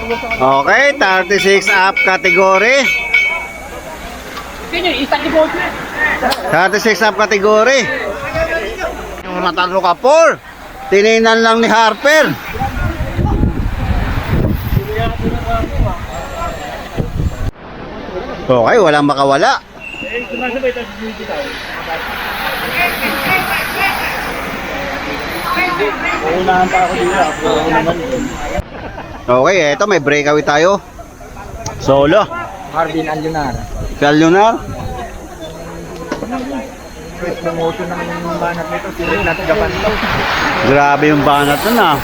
Okay, 36 up category. 36 up category. Yung natalo ka, Paul. Tininan lang ni Harper. Okay, walang makawala. Okay, eto may breakaway tayo. Solo. Marvin Alionar. Alionar. Promotion ng banat nito, sila natin gapan ito. Grabe yung banat nun ah.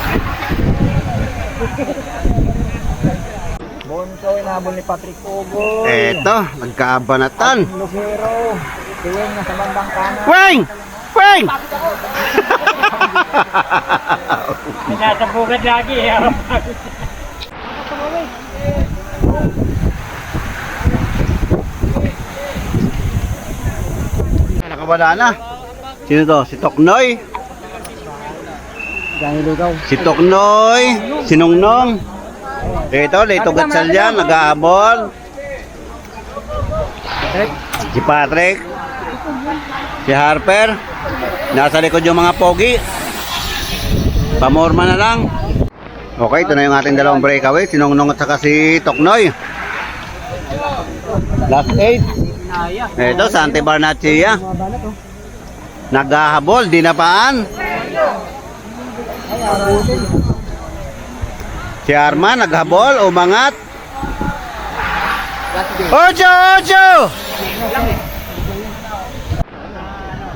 Bonso, inabol ni Patrick Pogo. Eto, nagkabanatan. Lucero. Tuwing nasa bandang kanan. Weng! Weng! Nasa bukid lagi. Nakawala na. Sino to? Si Toknoy? Si Toknoy. Si Nongnong. Ito, Leto Gatsalyan, nag-aabol. Si Patrick. Si Harper. Nasa likod yung mga pogi. Pamorma na lang. Okay, ito na yung ating dalawang breakaway. Si Nongnong at saka si Toknoy. Last 8. Ito, Sante Barnachia. Naghahabol, dinapaan. Si Arman, naghabol, umangat. Ocho, ocho!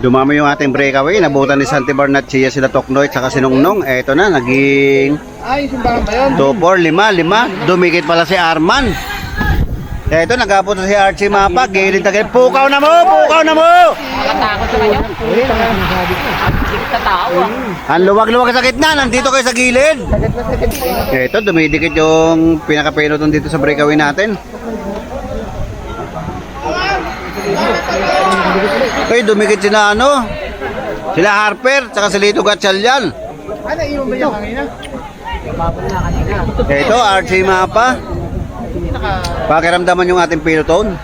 Dumami yung ating breakaway. Nabutan ni Sante Barnachia sila Toknoy at saka si Nongnong. Ito na, naging 2, 4, 5, 5. Dumikit pala si Arman. Ito, nagabot si Archie Mapa. Gilid na gilid. Pukaw na mo! Pukaw na mo! Nakatakot sa kanya. Dikit sa tao ah. Ang luwag-luwag sa gitna. Nandito kayo sa gilid. Ito, dumidikit yung pinaka-peloton dito sa breakaway natin. Okay, dumikit sila ano? Sila Harper, tsaka si Lito Gatsalyan. Ano, iyon ba yung kanina? Ito, Archie Mapa. Pakiramdaman yung ating peloton.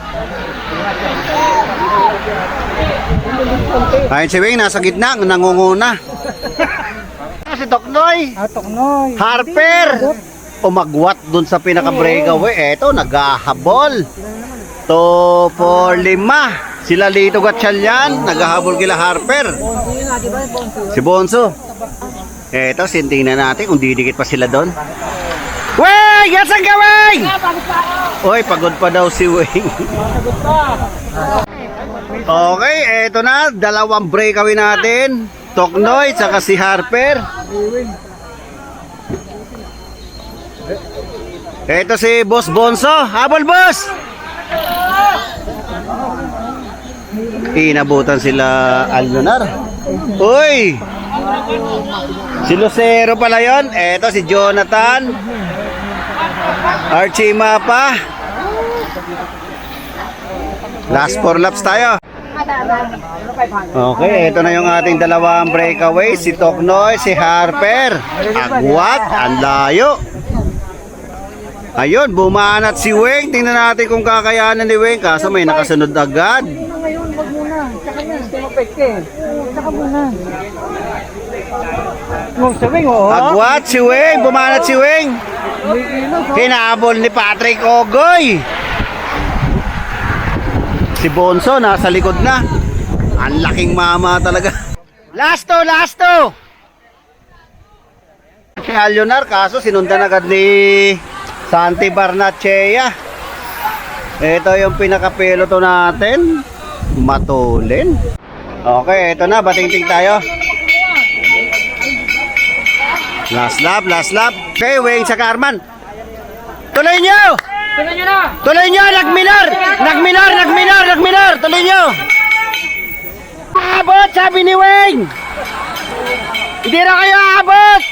Ayun si Wing, nasa gitna, nangunguna. Si Toknoy. Toknoy. Harper. Umagwat dun sa pinaka-breakaway. Eto, naghahabol. 2, 4, 5. Sila Lito Gatsalyan, naghahabol kila Harper. Si Bonso. Eto, sintingnan natin kung didikit pa sila doon. Weng! Yasan ka, Weng! Uy, pagod pa daw si Weng. Okay, eto na. Dalawang breakaway natin. Toknoy, saka si Harper. Eto si Boss Bonso. Habol, boss! Inabutan sila Alionar. Uy! Si Lucero pala yun. Eto si Jonathan. Archie Mapa. Last 4 laps tayo. Okay, ito na yung ating dalawang breakaway. Si Toknoy, si Harper. Agwat, ang layo. Ayun, bumanat si Weng. Tingnan natin kung kakayanan ni Weng. Kaso may nakasunod agad. Ngayon, wag muna. Tsaka na, tumapekte. Tsaka muna. Si Weng, oh. Agwat si Weng, bumanat si Weng. Hinabol ni Patrick Ogoy. Si Bonso nasa likod na. Ang laking mama talaga. Last to. Si Alionar, kaso sinundan agad ni Sante Barnachea. Ito yung pinaka-peloton natin. Matulin. Okay, ito na, batingting tayo. Last lap. Okay, Weng sa Carman. Tuloy nyo! Tuloy nyo! Nagminar! Tuloy nyo! Abot, sabi ni Weng! Hindi na kayo abot!